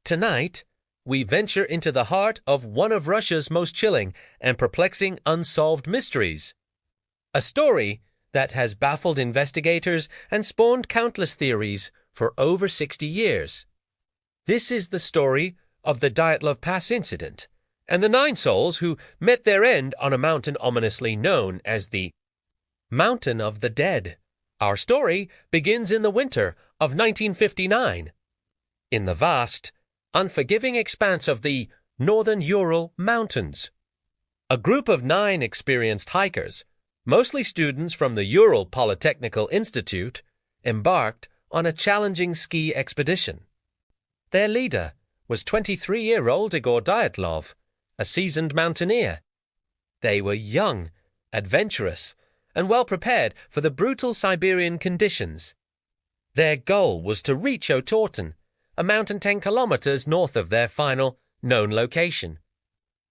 Tonight, we venture into the heart of one of Russia's most chilling and perplexing unsolved mysteries. A story that has baffled investigators and spawned countless theories for over 60 years. This is the story of the Dyatlov Pass incident and the 9 souls who met their end on a mountain ominously known as the Mountain of the Dead. Our story begins in the winter of 1959. In the vast, unforgiving expanse of the northern Ural Mountains. A group of 9 experienced hikers, mostly students from the Ural Polytechnical Institute, embarked on a challenging ski expedition. Their leader was 23-year-old Igor Dyatlov, a seasoned mountaineer. They were young, adventurous, and well prepared for the brutal Siberian conditions. Their goal was to reach Otorten, a mountain 10 kilometers north of their final known location.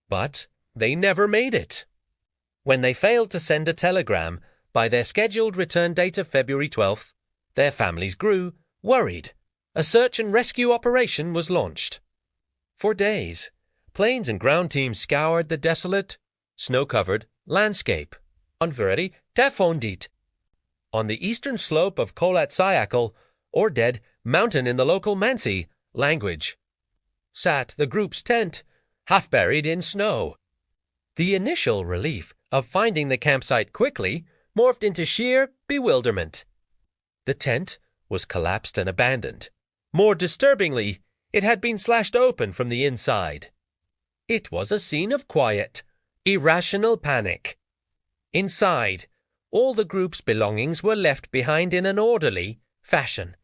But they never made it. When they failed to send a telegram by their scheduled return date of February 12th, their families grew worried. A search and rescue operation was launched. For days, planes and ground teams scoured the desolate, snow-covered landscape on Tefondit, on the eastern slope of Kolat-Syakhl, or Dead Mountain in the local Mansi language, sat the group's tent, half buried in snow. The initial relief of finding the campsite quickly morphed into sheer bewilderment. The tent was collapsed and abandoned. More disturbingly, it had been slashed open from the inside. It was a scene of quiet, irrational panic. Inside, all the group's belongings were left behind in an orderly fashion.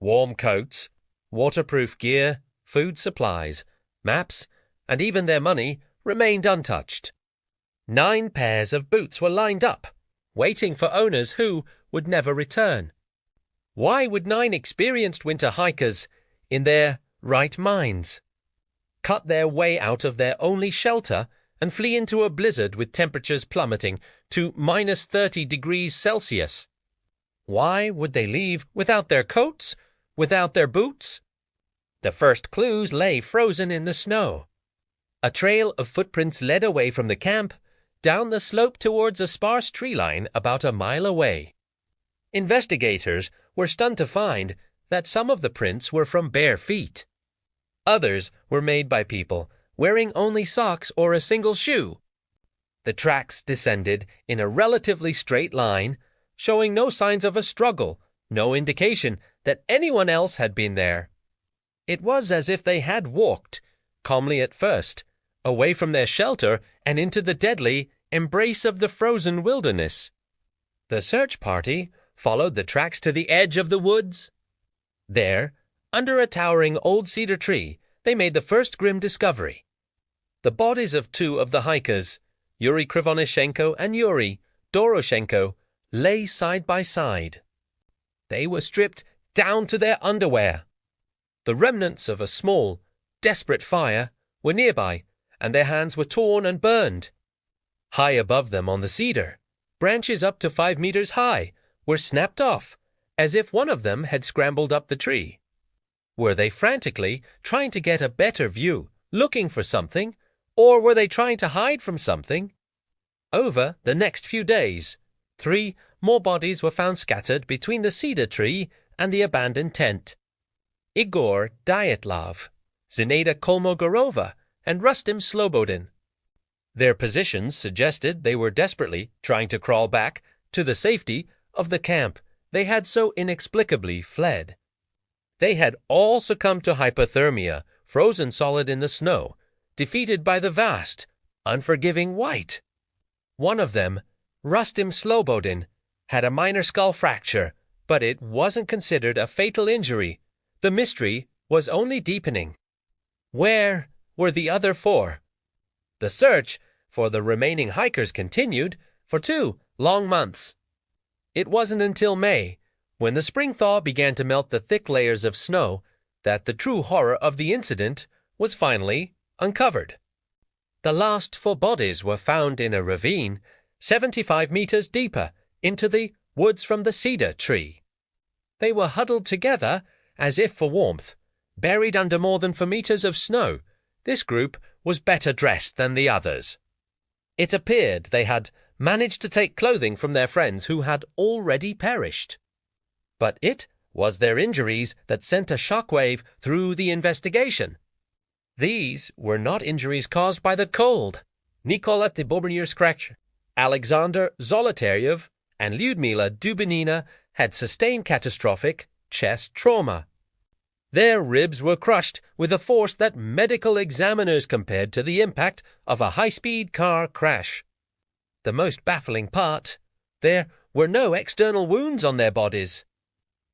Warm coats, waterproof gear, food supplies, maps, and even their money remained untouched. 9 pairs of boots were lined up, waiting for owners who would never return. Why would 9 experienced winter hikers, in their right minds, cut their way out of their only shelter and flee into a blizzard with temperatures plummeting to minus 30 degrees Celsius? Why would they leave without their coats, without their boots? The first clues lay frozen in the snow. A trail of footprints led away from the camp, down the slope towards a sparse tree line about a mile away. Investigators were stunned to find that some of the prints were from bare feet. Others were made by people wearing only socks or a single shoe. The tracks descended in a relatively straight line, showing no signs of a struggle, no indication that anyone else had been there. It was as if they had walked, calmly at first, away from their shelter and into the deadly embrace of the frozen wilderness. The search party followed the tracks to the edge of the woods. There, under a towering old cedar tree, they made the first grim discovery. The bodies of 2 of the hikers, Yuri Krivonishenko and Yuri Doroshenko, lay side by side. They were stripped down to their underwear. The remnants of a small, desperate fire were nearby, and their hands were torn and burned. High above them on the cedar, branches up to 5 meters high were snapped off, as if one of them had scrambled up the tree. Were they frantically trying to get a better view, looking for something, or were they trying to hide from something? Over the next few days, 3 more bodies were found scattered between the cedar tree and the abandoned tent. Igor Dyatlov, Zinaida Kolmogorova, and Rustem Slobodin. Their positions suggested they were desperately trying to crawl back to the safety of the camp they had so inexplicably fled. They had all succumbed to hypothermia, frozen solid in the snow, defeated by the vast, unforgiving white. One of them, Rustem Slobodin, had a minor skull fracture, but it wasn't considered a fatal injury. The mystery was only deepening. Where were the other 4? The search for the remaining hikers continued for 2 long months. It wasn't until May, when the spring thaw began to melt the thick layers of snow, that the true horror of the incident was finally uncovered. The last 4 bodies were found in a ravine 75 meters deeper into the woods from the cedar tree. They were huddled together as if for warmth, Buried under more than 4 meters of snow, this group was better dressed than the others. It appeared they had managed to take clothing from their friends who had already perished. But it was their injuries that sent a shockwave through the investigation. These were not injuries caused by the cold. Nikola Tibobinir-Skrekh, Alexander Zolotaryov, and Lyudmila Dubinina had sustained catastrophic chest trauma. Their ribs were crushed with a force that medical examiners compared to the impact of a high-speed car crash. The most baffling part, there were no external wounds on their bodies.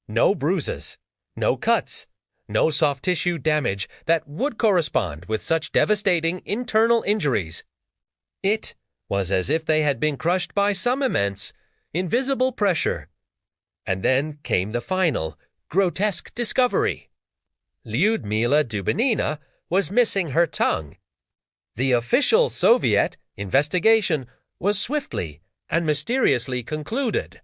No bruises, no cuts, no soft tissue damage that would correspond with such devastating internal injuries. It was as if they had been crushed by some immense, invisible pressure. And then came the final, grotesque discovery. Lyudmila Dubinina was missing her tongue. The official Soviet investigation was swiftly and mysteriously concluded.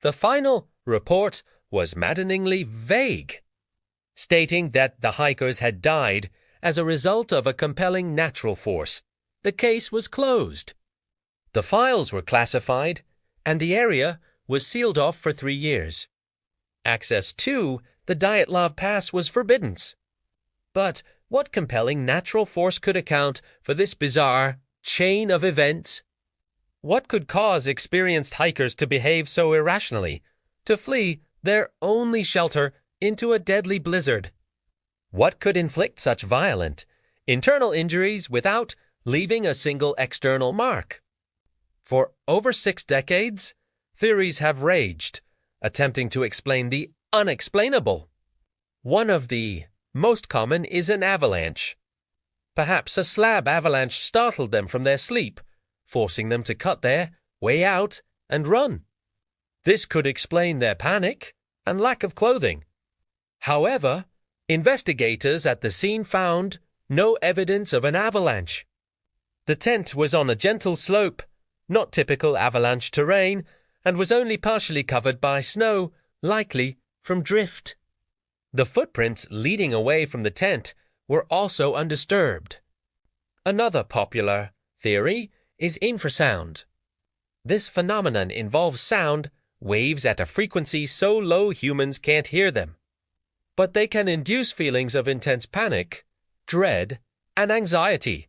The final report was maddeningly vague, stating that the hikers had died as a result of a compelling natural force. The case was closed. The files were classified, and the area was sealed off for 3 years. Access to the Dyatlov Pass was forbidden. But what compelling natural force could account for this bizarre chain of events? What could cause experienced hikers to behave so irrationally, to flee their only shelter into a deadly blizzard? What could inflict such violent internal injuries without leaving a single external mark? For over 6 decades, theories have raged, attempting to explain the unexplainable. One of the most common is an avalanche. Perhaps a slab avalanche startled them from their sleep, forcing them to cut their way out and run. This could explain their panic and lack of clothing. However, investigators at the scene found no evidence of an avalanche. The tent was on a gentle slope, not typical avalanche terrain, and was only partially covered by snow, likely from drift. The footprints leading away from the tent were also undisturbed. Another popular theory is infrasound. This phenomenon involves sound waves at a frequency so low humans can't hear them. But they can induce feelings of intense panic, dread, and anxiety.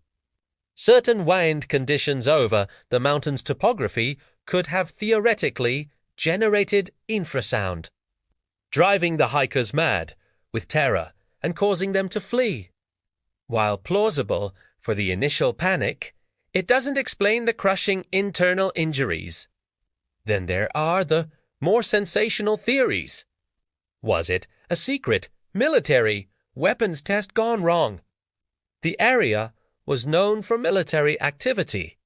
Certain wind conditions over the mountain's topography could have theoretically generated infrasound, driving the hikers mad with terror and causing them to flee. While plausible for the initial panic, it doesn't explain the crushing internal injuries. Then there are the more sensational theories. Was it a secret military weapons test gone wrong? The area was known for military activity.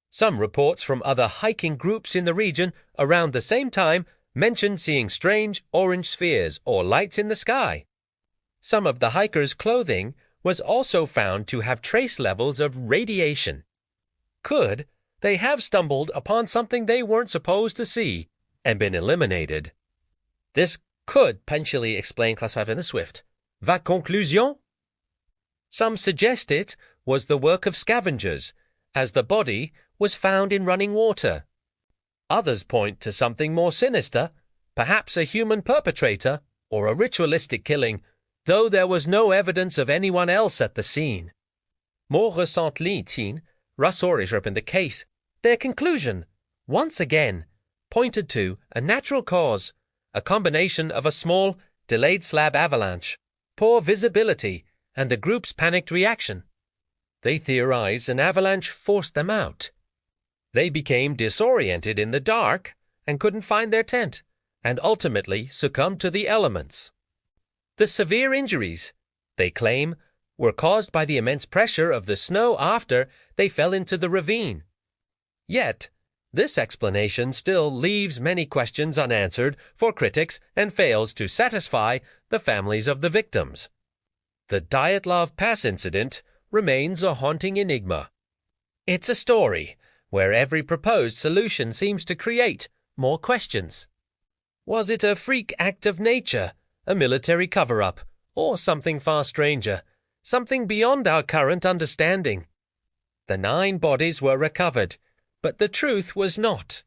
Some reports from other hiking groups in the region around the same time mentioned seeing strange orange spheres or lights in the sky. Some of the hikers' clothing was also found to have trace levels of radiation. Could they have stumbled upon something they weren't supposed to see and been eliminated? This could potentially explain Class 5 in the Swift. Va conclusion? Some suggest it was the work of scavengers, as the body was found in running water. Others point to something more sinister, perhaps a human perpetrator or a ritualistic killing, though there was no evidence of anyone else at the scene. More recently, rassurishop in the case, their conclusion, once again, pointed to a natural cause, a combination of a small, delayed slab avalanche, poor visibility, and the group's panicked reaction. They theorized an avalanche forced them out. They became disoriented in the dark and couldn't find their tent, and ultimately succumbed to the elements. The severe injuries, they claim, were caused by the immense pressure of the snow after they fell into the ravine. Yet, this explanation still leaves many questions unanswered for critics and fails to satisfy the families of the victims. The Dyatlov Pass incident remains a haunting enigma. It's a story where every proposed solution seems to create more questions. Was it a freak act of nature, a military cover-up, or something far stranger, something beyond our current understanding. The 9 bodies were recovered, but the truth was not.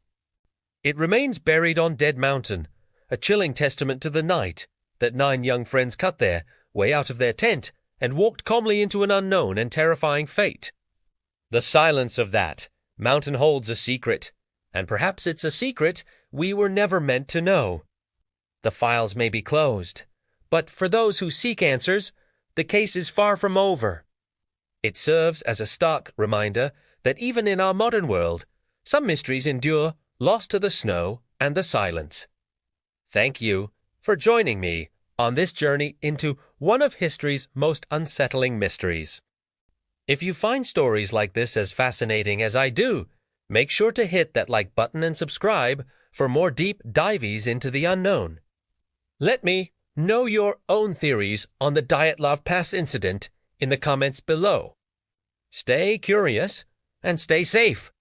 It remains buried on Dead Mountain, a chilling testament to the night that 9 young friends cut there, way out of their tent, and walked calmly into an unknown and terrifying fate. The silence of that mountain holds a secret, and perhaps it's a secret we were never meant to know. The files may be closed, but for those who seek answers, the case is far from over. It serves as a stark reminder that even in our modern world, some mysteries endure, lost to the snow and the silence. Thank you for joining me on this journey into one of history's most unsettling mysteries. If you find stories like this as fascinating as I do, make sure to hit that like button and subscribe for more deep dives into the unknown. Let me know your own theories on the Dyatlov Pass incident in the comments below. Stay curious and stay safe.